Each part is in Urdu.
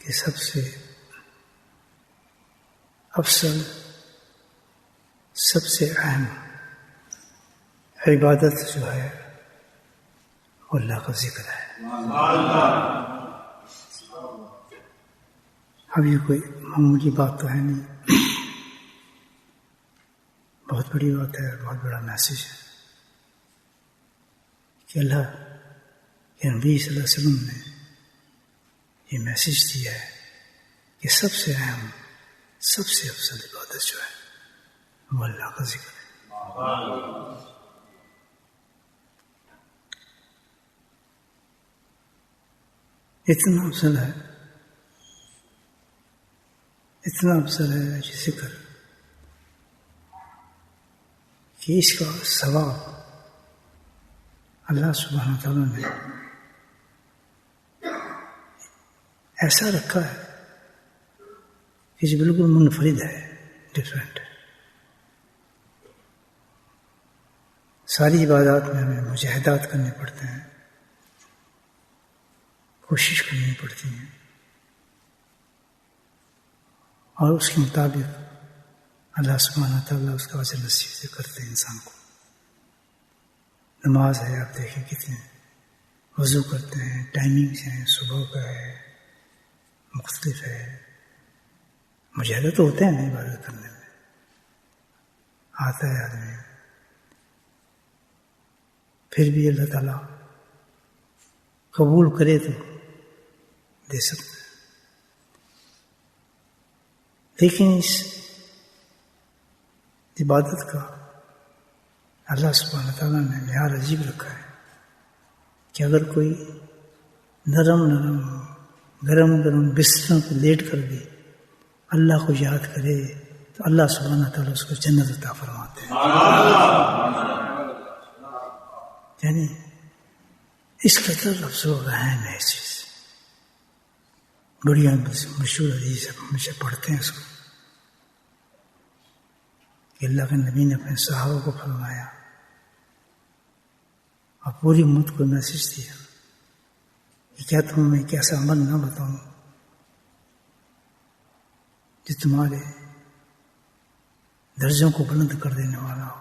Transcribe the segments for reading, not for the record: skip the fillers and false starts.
کہ سب سے افضل، سب سے اہم عبادت جو ہے وہ اللہ کا ذکر ہے۔ اب یہ کوئی معمولی بات تو ہے نہیں، بہت بڑی بات ہے، بہت بڑا میسج ہے کہ اللہ کے نبی صلی اللہ علیہ وسلم نے یہ میسج دیا ہے کہ سب سے اہم، سب سے افضل عبادت جو ہے وہ اللہ کا ذکر ہے۔ اتنا افضل ہے، اتنا افضل ہے یہ ذکر کہ اس کا ثواب اللہ سبحانہ تعالیٰ نے ایسا رکھا ہے کہ یہ بالکل منفرد ہے، ڈفرینٹ ہے۔ ساری عبادات میں ہمیں مجاہدات کرنے پڑتے ہیں، کوشش کرنی پڑتی ہیں، اور اس کے مطابق اللہ سبحانہ تعالیٰ اس کا اجر نصیب کرتے ہیں انسان کو۔ نماز ہے، آپ دیکھیں کتنے وضو کرتے ہیں، ٹائمنگس ہیں، صبح کا ہے، مختلف ہے، مجاہدہ تو ہوتے ہیں نا عبادت کرنے میں، آتا ہے آدمی، پھر بھی اللہ تعالیٰ قبول کرے تو دے سکتا ہے۔ لیکن اس عبادت کا اللہ سبحانہ تعالیٰ نے معیار عجیب رکھا ہے کہ اگر کوئی نرم نرم گرم گرم بستروں پہ لیٹ کر بھی اللہ کو یاد کرے تو اللہ سبحانہ تعالیٰ اس کو جنت عطا فرماتے ہیں۔ یعنی اس قدر افضل و اہم ہے چیز، بڑی مشہور حدیث ہے، ہمیشہ پڑھتے ہیں اس کو کہ اللہ کے نبی نے اپنے صحابہ کو فرمایا اور پوری امت کو میسج دیا کہ کیا تم میں ایک ایسا عمل نہ بتاؤں جو تمہارے درجوں کو بلند کر دینے والا ہو،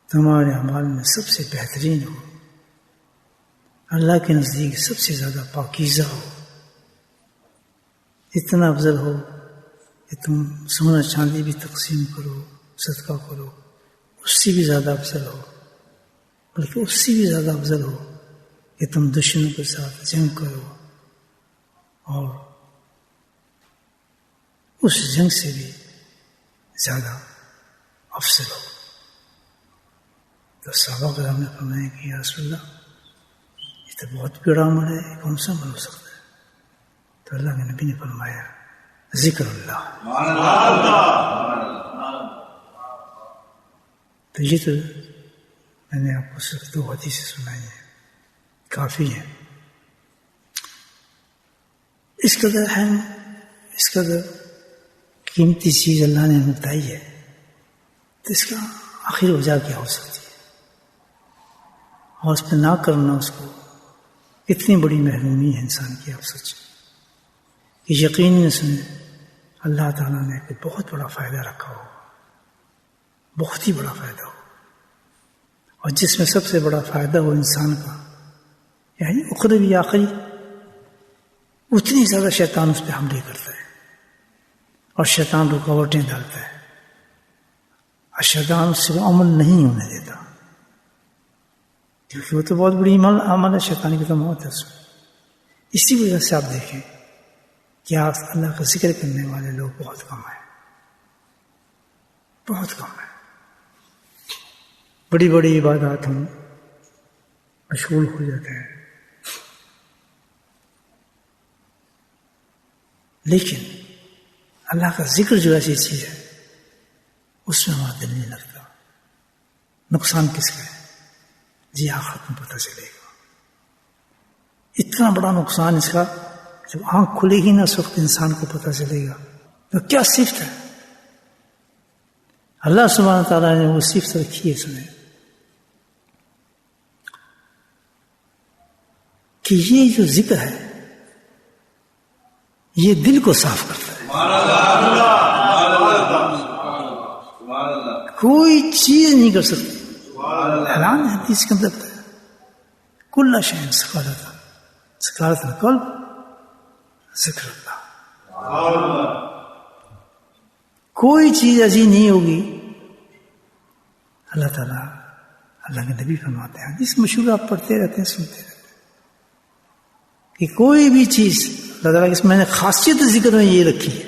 تمہارے اعمال میں سب سے بہترین ہو، اللہ کے نزدیک سب سے زیادہ پاکیزہ ہو، اتنا افضل ہو کہ تم سونا چاندی بھی تقسیم کرو، صدقہ کرو، اس سے بھی زیادہ افضل ہو، بلکہ اس سے بھی زیادہ افضل ہو کہ تم دشمنوں کے ساتھ جنگ کرو اور اس جنگ سے بھی زیادہ افضل ہو۔ تو صحابہ کرام نے فرمایا کہ یا رسول اللہ یہ تو بہت بڑا عمل ہے، کون سا عمل ہو سکتا ہے؟ تو اللہ کے نبی نے فرمایا ذکر اللہ۔ تو یہ تو میں نے آپ کو صرف 2 حدیثیں سنائی ہیں، کافی ہیں۔ اس قدر اہم، اس قدر قیمتی چیز اللہ نے بتائی ہے تو اس کا آخر وجہ کیا ہو سکتی ہے؟ اور اس پہ نہ کرنا اس کو اتنی بڑی محرومی ہے انسان کی۔ آپ سوچیں کہ یقیناً اس میں اللہ تعالیٰ نے کوئی بہت بڑا فائدہ رکھا ہو، بہت ہی بڑا فائدہ ہو، اور جس میں سب سے بڑا فائدہ ہو انسان کا، یعنی اخروی آخری، اتنی زیادہ شیطان اس پہ حملے کرتا ہے اور شیطان رکاوٹیں ڈالتا ہے اور شیطان اس سے عمل نہیں ہونے دیتا، کیونکہ وہ تو بہت بڑی عمل ہے، شیطانی کی تو موت ہے اس میں۔ اسی وجہ سے آپ دیکھیں کہ آج اللہ کا ذکر کرنے والے لوگ بہت کم ہیں، بہت کم ہیں۔ بڑی بڑی عبادات ہم مشغول ہو جاتے ہیں، لیکن اللہ کا ذکر جو ایسی چیز ہے اس میں ہمارا دل نہیں لگتا۔ نقصان کس کا ہے؟ جی آخرت میں پتہ چلے گا۔ اتنا بڑا نقصان اس کا، جب آنکھ کھلے ہی نہ اس وقت انسان کو پتہ چلے گا تو کیا صفت ہے اللہ سبحانہ تعالیٰ نے وہ صفت رکھی ہے اس میں کہ یہ جو ذکر ہے یہ دل کو صاف کرتا ہے. کوئی چیز نہیں کر سکتی. اعلان ہے حدیث کے اندر ہے کل شیء سکارۃ القلب ذکر اللہ. کوئی چیز ایسی نہیں ہوگی. اللہ تعالیٰ اللہ کے نبی فرماتے ہیں حدیث مشہور آپ پڑھتے رہتے ہیں سنتے رہتے ہیں کہ کوئی بھی چیز اللہ تعالیٰ کی میں نے خاصیت ذکر میں یہ رکھی ہے.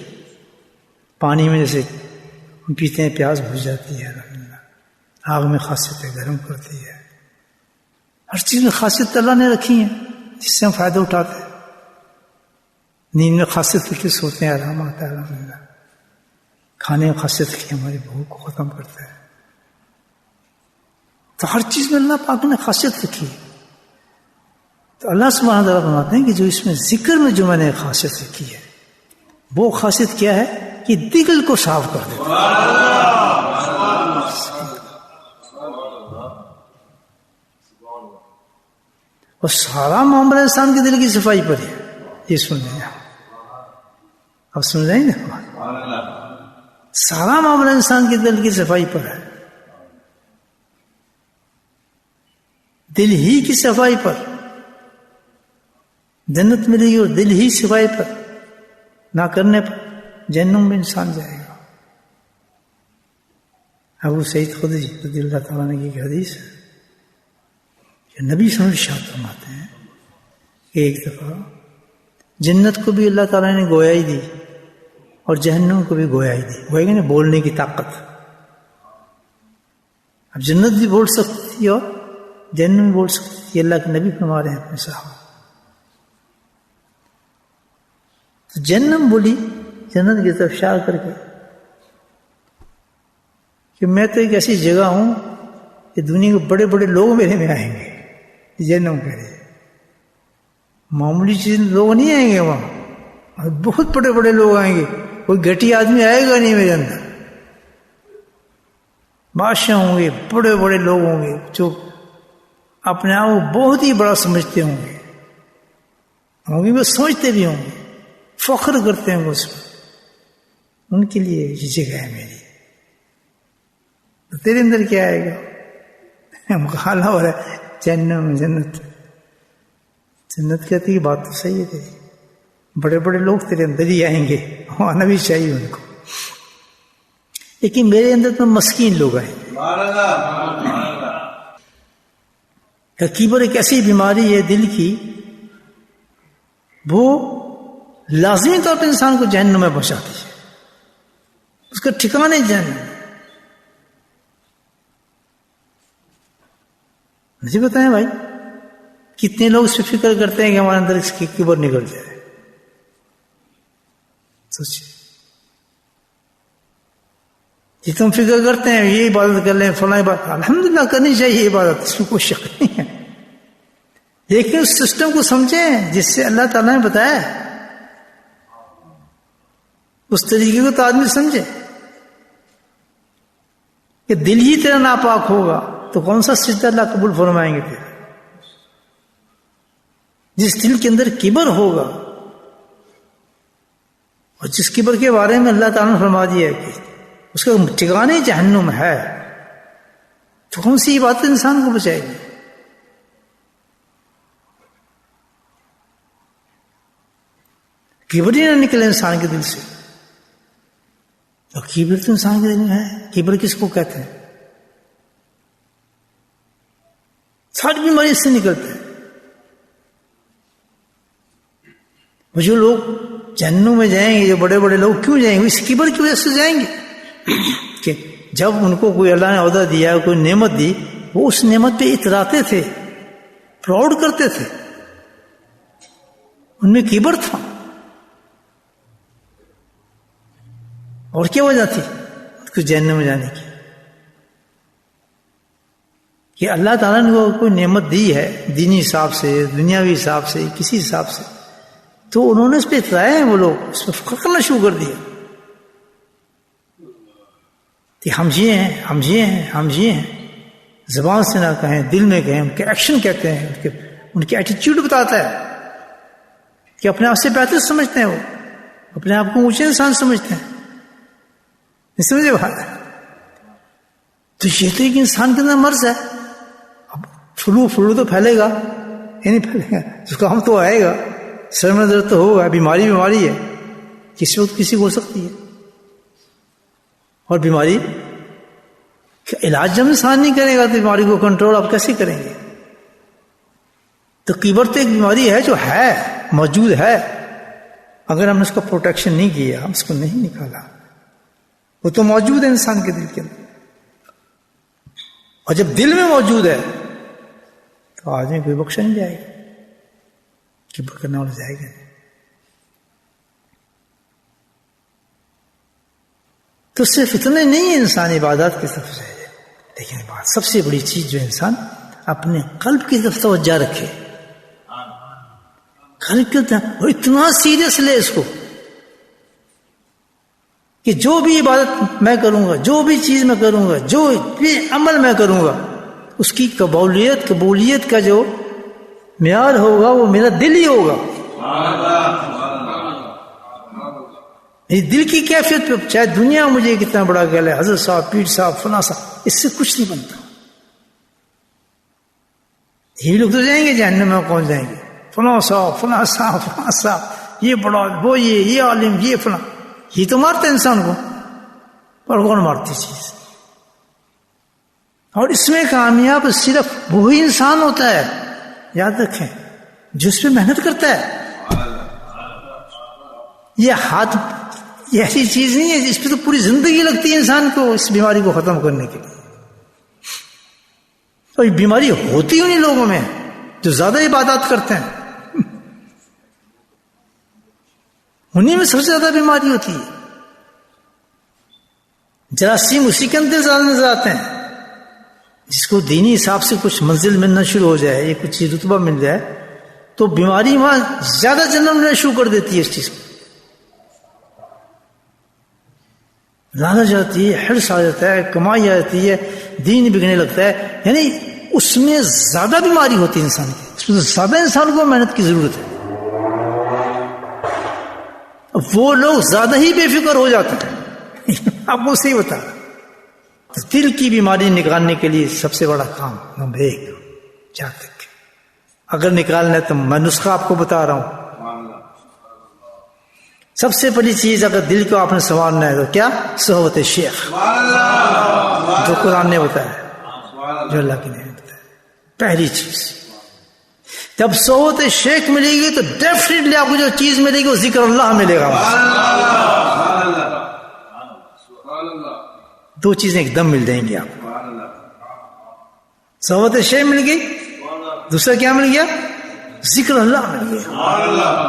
پانی میں جیسے ہم پیتے ہیں پیاس بجھ جاتی ہے, آگ میں خاصیت ہے گرم کرتی ہے. ہر چیز میں خاصیت اللہ نے رکھی ہے جس سے ہم فائدہ اٹھاتے ہیں. نیند میں خاصیت رکھ کے سوتے ہیں آرام آتا ہے الحمدللہ. کھانے میں خاصیت رکھی ہماری بھوک کو ختم کرتا ہے. تو ہر چیز میں اللہ پاک نے خاصیت رکھی ہے. تو اللہ سبحانہ تعالیٰ فرماتے ہیں کہ جو اس میں ذکر میں جو میں نے خاصیت رکھی ہے وہ خاصیت کیا ہے کہ دل کو صاف کر دیتا ہے. اور سارا معاملہ انسان کے دل کی صفائی پر ہے. یہ سن لیں اب سن رہے ہیں نا, سارا معاملہ انسان کے دل کی صفائی پر ہے. دل ہی کی صفائی پر جنت ملے گی, اور دل ہی صفائی پر نہ کرنے پر جہنم میں انسان جائے گا. ابو سعید خدری رضی اللہ تعالیٰ نے کی ایک حدیث ہے کہ نبی صلی اللہ علیہ وسلم فرماتے ہیں کہ ایک دفعہ جنت کو بھی اللہ تعالیٰ نے گویائی دی اور جہنم کو بھی گویائی دی. گویا کہ بولنے کی طاقت. اب جنت بھی بول سکتی تھی اور جہنم بھی بول سکتی تھی. اللہ کے نبی فرما رہے ہیں اپنے صحابہ. تو جہنم بولی جنت کی طرف اشارہ کر کے کہ میں تو ایک ایسی جگہ ہوں کہ دنیا کے بڑے بڑے لوگ میرے میں آئیں گے. جہنم کہہ رہے معمولی چیز لوگ نہیں آئیں گے وہاں, بہت بڑے بڑے لوگ آئیں گے. کوئی گھٹی آدمی آئے گا نہیں میرے اندر. بادشاہ ہوں گے, بڑے بڑے لوگ ہوں گے جو اپنے آپ کو بہت ہی بڑا سمجھتے ہوں گے, وہ سمجھتے بھی ہوں گے, فخر کرتے ہیں اس پر. ان کے لیے یہ جگہ ہے میری. تو تیرے اندر کیا آئے گا؟ مقابلہ ہو رہا ہے جہنم جنت. جنت کہتی ہے بات تو صحیح ہے تیری, بڑے بڑے لوگ تیرے اندر ہی آئیں گے, آنا بھی چاہیے ان کو, لیکن میرے اندر تو مسکین لوگ آئیں گے. کبر ایک ایسی بیماری ہے دل کی, وہ لازمی طور پر انسان کو جہنم میں پہنچاتی ہے. اس کا ٹھکانے جہنم. مجھے بتائیں بھائی کتنے لوگ اس پہ فکر کرتے ہیں کہ ہمارے اندر اس کی کبر نکل جائے. سوچیے جی تم فکر کرتے ہیں یہ عبادت کر لیں فلاں بات, الحمدللہ کرنی چاہیے عبادت, اس میں کوئی شک نہیں ہے, لیکن اس سسٹم کو سمجھیں جس سے اللہ تعالیٰ نے بتایا, اس طریقے کو تو آدمی سمجھے. کہ دل ہی تیرا ناپاک ہوگا تو کون سا سجدہ اللہ قبول فرمائیں گے تیرا. جس دل کے اندر کبر ہوگا, اور جس کبر کے بارے میں اللہ تعالیٰ نے فرما دیا ہے کہ اس کا ٹھکانے جہنم ہے, تو کون سی بات انسان کو بچائے گی. کبر ہی نہ نکلے انسان کے دل سے. اور کبر تو انسان کے دل میں ہے. کبر کس کو کہتے ہیں؟ ساری بیماری اس سے نکلتے ہیں. وہ جو لوگ جہنم میں جائیں گے, جو بڑے بڑے لوگ کیوں جائیں گے؟ اس کبر کی وجہ سے جائیں گے کہ جب ان کو کوئی اللہ نے عہدہ دیا, کوئی نعمت دی, وہ اس نعمت پہ اتراتے تھے, پراؤڈ کرتے تھے, ان میں کبر تھا. اور کیا وجہ تھی اس جہنم میں جانے کی؟ کہ اللہ تعالیٰ نے کو کوئی نعمت دی ہے دینی حساب سے, دنیاوی حساب سے, کسی حساب سے, تو انہوں نے اس پہ اترایا ہے. وہ لوگ اس پہ فخر کرنا شروع کر دیا کہ ہم یہ ہیں, ہم یہ ہیں, ہم یہ ہیں. زبان سے نہ کہیں, دل میں کہیں, ان کے ایکشن کہتے ہیں, ان کے ایٹیچیوڈ بتاتا ہے کہ اپنے آپ سے بہتر سمجھتے ہیں وہ. اپنے آپ کو اونچے انسان سمجھتے ہیں. نہیں سمجھے بات؟ تو یہ تو ایک انسان کے اندر مرض ہے. اب فلو تو پھیلے گا یا نہیں پھیلے گا؟ زکام تو آئے گا، سر میں درد تو ہوگا، بیماری ہے، کسی وقت کسی کو ہو سکتی ہے. اور بیماری کا علاج جب انسان نہیں کرے گا تو بیماری کو کنٹرول آپ کیسے کریں گے؟ تو کیبر تو ایک بیماری ہے جو ہے، موجود ہے. اگر ہم نے اس کا پروٹیکشن نہیں کیا، ہم اس کو نہیں نکالا، وہ تو موجود ہے انسان کے دل کے اندر. اور جب دل میں موجود ہے تو آدمی کوئی بخشا نہیں جائے گا، کیبر کرنے والا جائے گا نہیں. تو صرف اتنے نہیں انسان عبادات کی طرف جائے، لیکن بات سب سے بڑی چیز جو انسان اپنے قلب کی طرف توجہ رکھے. قلب کی طرف اور اتنا سیریس لے اس کو کہ جو بھی عبادت میں کروں گا، جو بھی چیز میں کروں گا، جو بھی عمل میں کروں گا، اس کی قبولیت کا جو معیار ہوگا وہ میرا دل ہی ہوگا. دل کی کیفیت پہ چاہے دنیا مجھے کتنا بڑا کہہ لے، حضرت صاحب، پیر صاحب، فلاں صاحب، اس سے کچھ نہیں بنتا. یہ لوگ تو جائیں گے جہنم میں، کون جائیں گے؟ فلاں صاحب، یہ بڑا، وہ یہ عالم، یہ فلاں. یہ تو مارتے انسان کو، پر کون مارتی چیز؟ اور اس میں کامیاب صرف وہی انسان ہوتا ہے، یاد رکھیں، جو اس پہ محنت کرتا ہے. یہ ہاتھ یہ ایسی چیز نہیں ہے، اس پہ تو پوری زندگی لگتی ہے انسان کو اس بیماری کو ختم کرنے کے لیے. اور یہ بیماری ہوتی انہیں لوگوں میں جو زیادہ عبادات کرتے ہیں، انہیں میں سب سے زیادہ بیماری ہوتی ہے. جراثیم اسی کے اندر زیادہ نظر آتے ہیں. جس کو دینی حساب سے کچھ منزل ملنا شروع ہو جائے یا کچھ رتبہ مل جائے تو بیماری وہاں زیادہ جنم لینا شروع کر دیتی ہے. اس چیز کو لالچ آتی ہے، حرص آ جاتا ہے، کمائی آ جاتی ہے، دین بگڑنے لگتا ہے. یعنی اس میں زیادہ بیماری ہوتی ہے انسان کی، اس میں زیادہ انسان کو محنت کی ضرورت ہے. وہ لوگ زیادہ ہی بے فکر ہو جاتے ہیں. آپ کو صحیح بتا، دل کی بیماری نکالنے کے لیے سب سے بڑا کام نمبر 1 جہاں تک اگر نکالنا ہے تو میں نسخہ آپ کو بتا رہا ہوں. سب سے پہلی چیز اگر دل کو آپ نے سنوارنا ہے تو کیا؟ صحبت شیخ، جو قرآن نے بتایا، جو اللہ کی نے بتایا. پہلی چیز جب صحبت شیخ ملے گی تو ڈیفینیٹلی آپ کو جو چیز ملے گی وہ ذکر اللہ ملے گا. 2 چیزیں ایک دم مل جائیں گی آپ کو. صحبت شیخ مل گئی، دوسرا کیا مل گیا؟ ذکر اللہ مل گیا.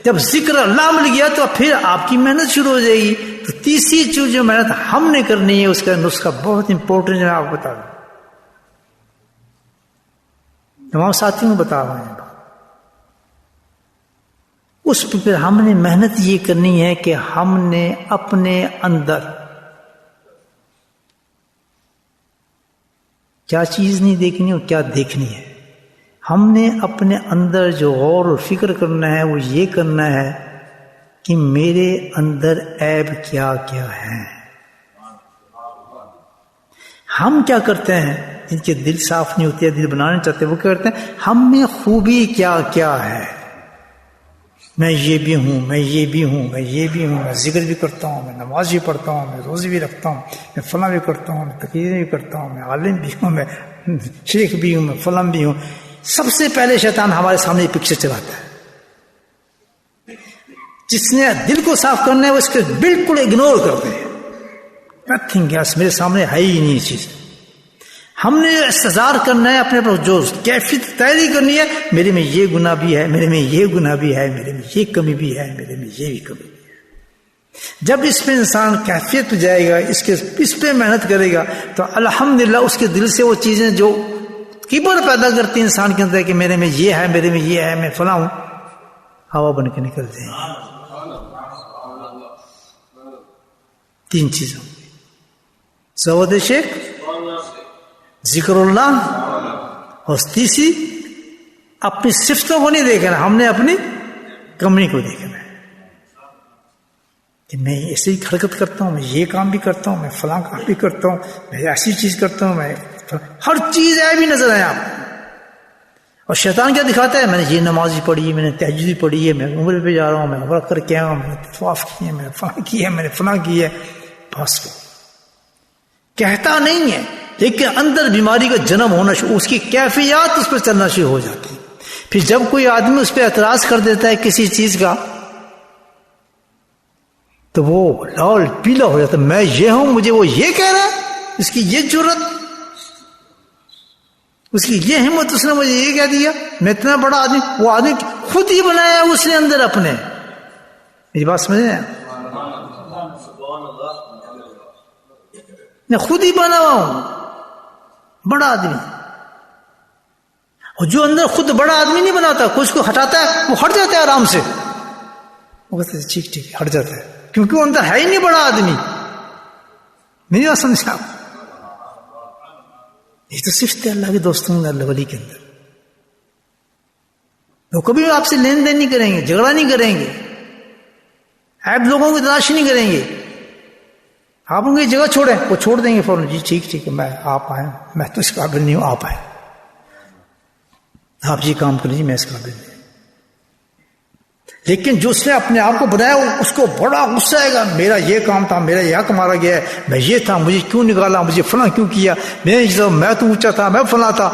جب ذکر اللہ مل گیا تو پھر آپ کی محنت شروع ہو جائے گی. تو تیسری چیز جو محنت ہم نے کرنی ہے اس کا نسخہ بہت امپورٹنٹ ہے، آپ کو بتا دوں، تمام ساتھیوں کو بتا رہے ہیں. اس پہ پھر ہم نے محنت یہ کرنی ہے کہ ہم نے اپنے اندر کیا چیز نہیں دیکھنی اور کیا دیکھنی ہے. ہم نے اپنے اندر جو غور و فکر کرنا ہے وہ یہ کرنا ہے کہ میرے اندر عیب کیا کیا ہیں. ہم کیا کرتے ہیں جن کے دل صاف نہیں ہوتے، دل بنانا چاہتے، وہ کیا کرتے ہیں؟ ہم میں خوبی کیا کیا ہے. میں یہ بھی ہوں، میں یہ بھی ہوں، میں یہ بھی ہوں، میں ذکر بھی کرتا ہوں، میں نماز بھی پڑھتا ہوں، میں روزے بھی رکھتا ہوں، میں فلاں بھی کرتا ہوں، میں تقریر بھی کرتا ہوں، میں عالم بھی ہوں، میں شیخ بھی ہوں، میں فلاں بھی ہوں. سب سے پہلے شیطان ہمارے سامنے یہ پکچر چلاتا ہے. جس نے دل کو صاف کرنا ہے وہ اس کو بالکل اگنور کرتے ہیں. نتھنگ ایلس، میرے سامنے ہے ہی نہیں چیز. ہم نے استظہار کرنا ہے اپنے پر، جو کیفیت تیاری کرنی ہے، میرے میں یہ گناہ بھی ہے، میرے میں یہ گناہ بھی ہے، میرے میں یہ کمی بھی ہے، میرے میں یہ بھی کمی بھی ہے. جب اس میں انسان کیفیت پہ جائے گا، اس پہ محنت کرے گا تو الحمدللہ اس کے دل سے وہ چیزیں جو کبر پیدا کرتی ہیں انسان کے اندر کہ میرے میں یہ ہے، میرے میں یہ ہے، میں فلاں ہوں، ہوا بن کے نکلتے ہیں. 3 چیزوں صحبت شیخ، ذکر اللہ، اور تیسری اپنی صفتوں کو نہیں دیکھنا، ہم نے اپنی کمی کو دیکھنا ہے. کہ میں ایسے ہی حرکت کرتا ہوں، میں یہ کام بھی کرتا ہوں، میں فلاں کام بھی کرتا ہوں، میں ایسی چیز کرتا ہوں، میں ہر چیز بھی نظر آئے آپ کو. اور شیطان کیا دکھاتا ہے؟ میں نے یہ نماز بھی پڑھی ہے، میں نے تہجد بھی پڑھی ہے، میں عمرے پہ جا رہا ہوں، میں عمرہ کر کے آیا ہوں، میں نے طواف کیے، میں نے فلاں کیا، میں نے فلاں کیا. بس کہتا نہیں ہے، لیکن اندر بیماری کا جنم ہونا شروع، اس کی کیفیات اس پہ چلنا شروع ہو جاتی ہے. پھر جب کوئی آدمی اس پہ اعتراض کر دیتا ہے کسی چیز کا تو وہ لال پیلا ہو جاتا ہے. میں یہ ہوں، مجھے وہ یہ کہہ رہا ہے، اس کی یہ جرت، اس کی یہ ہمت، اس نے مجھے یہ کہہ دیا، میں اتنا بڑا آدمی. وہ آدمی خود ہی بنایا اس نے اندر اپنے. میری بات سمجھ رہے ہیں؟ میں خود ہی بنا ہوا ہوں بڑا آدمی. اور جو اندر خود بڑا آدمی نہیں بناتا، کچھ کو ہٹاتا ہے، وہ ہٹ جاتا ہے آرام سے. وہ کہتے ہیں ٹھیک ٹھیک ہٹ جاتا ہے، کیونکہ وہ اندر ہے ہی نہیں بڑا آدمی. میری بات سمجھا آپ؟ یہ تو صرف اللہ کے دوستوں میں، اللہ ولی کے اندر. وہ کبھی آپ سے لین دین نہیں کریں گے، جھگڑا نہیں کریں گے، عیب لوگوں کی تلاش نہیں کریں گے. آپ ان کی جگہ چھوڑیں، وہ چھوڑ دیں گے فوراً. جی ٹھیک ٹھیک ہے، میں آپ آئیں، میں تو اس قابل نہیں ہوں، آپ آئیں، آپ یہ کام کر لیجیے، میں اس قابل نہیں. لیکن جو اس نے اپنے آپ کو بنایا، اس کو بڑا غصہ آئے گا، میرا یہ کام تھا، میرا یہ حق مارا گیا ہے، میں یہ تھا، مجھے کیوں نکالا، مجھے فلاں کیوں کیا، میں تو اونچا تھا، میں فلاں تھا.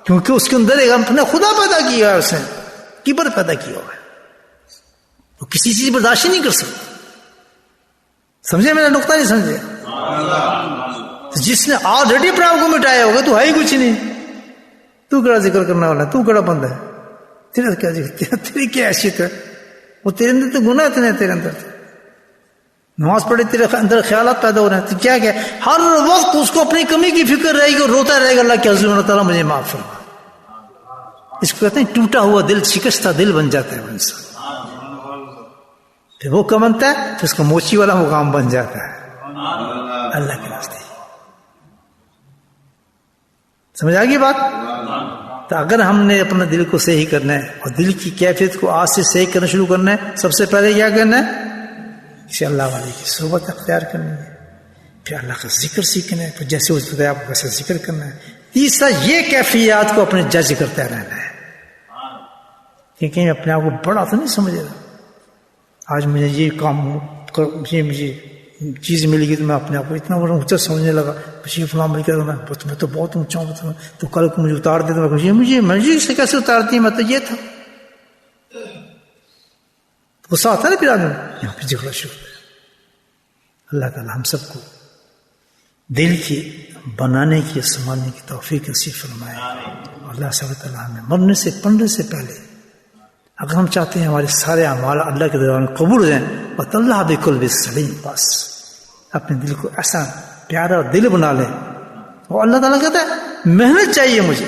کیونکہ اس کے اندر اپنے خدا پیدا کیا ہے، اس نے کبر پیدا کیا ہوا ہے. وہ کسی چیز برداشت نہیں کر سکتا. سمجھے میرا نقطہ؟ نہیں سمجھے؟ جس نے آلریڈی اپنے آپ کو مٹایا ہوگا تو ہے ہی کچھ نہیں. تو کیڑا ذکر کرنے والا ہے؟ تو کیڑا بندہ ہے؟ تیرا کیا ذکر، تیری کیا حیثیت ہے؟ وہ تیرے اندر تو گناہ اتنے تیرے اندر. نماز پڑھے تیرے اندر خیالات پیدا ہو رہے ہیں، تو کیا کیا ہر وقت اس کو اپنی کمی کی فکر رہے گی اور روتا رہے گا اللہ کے حضور، اللہ تعالیٰ مجھے معاف فرما. اس کو کہتے ہیں ٹوٹا ہوا دل، شکستہ دل بن جاتا ہے وہ انسان. پھر وہ کیا بنتا ہے؟ پھر اس کا موچی والا مقام بن جاتا ہے اللہ کے راستے. سمجھ آ گئی بات؟ تو اگر ہم نے اپنا دل کو صحیح کرنا ہے اور دل کی کیفیت کو آج سے صحیح کرنا شروع کرنا ہے، سب سے پہلے کیا کرنا ہے؟ اسے اللہ والے کی صحبت اختیار کرنی ہے، پھر اللہ کا ذکر سیکھنا ہے، پھر جیسے اس بتایا آپ کو ویسے ذکر کرنا ہے. تیسرا یہ کیفیات کو اپنے جج کرتا رہنا ہے، کیونکہ اپنے آپ کو بڑا تو نہیں سمجھ رہا. آج مجھے یہ کام، یہ مجھے چیز مل گئی تو میں اپنے آپ کو اتنا بڑا اونچا سمجھنے لگا، مجھے فلاں مل کر میں تو بہت اونچا ہوں، تو کل کو مجھے اتار دے تو مجھے سے کیسے اتارتی ہے، میں تو یہ تھا. غصہ آتا ہے نا پھر آدمی، یہاں پہ جھگڑا شروع ہے. اللہ تعالیٰ ہم سب کو دل کی بنانے کی، سنبھالنے کی توفیق نصیب فرمائے. اللہ سب تعالیٰ ہمیں مرنے سے پڑھنے سے پہلے، اگر ہم چاہتے ہیں ہمارے سارے اعمال اللہ کے دربار میں قبول ہو جائیں، بس اللہ بقلب سلیم، بس اپنے دل کو ایسا پیارا دل بنا لیں. اور اللہ تعالیٰ کہتا ہے محنت چاہیے مجھے،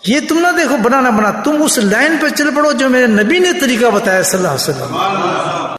یہ تم نہ دیکھو بنانا، تم اس لائن پہ چل پڑو جو میرے نبی نے طریقہ بتایا صلی اللہ علیہ وسلم.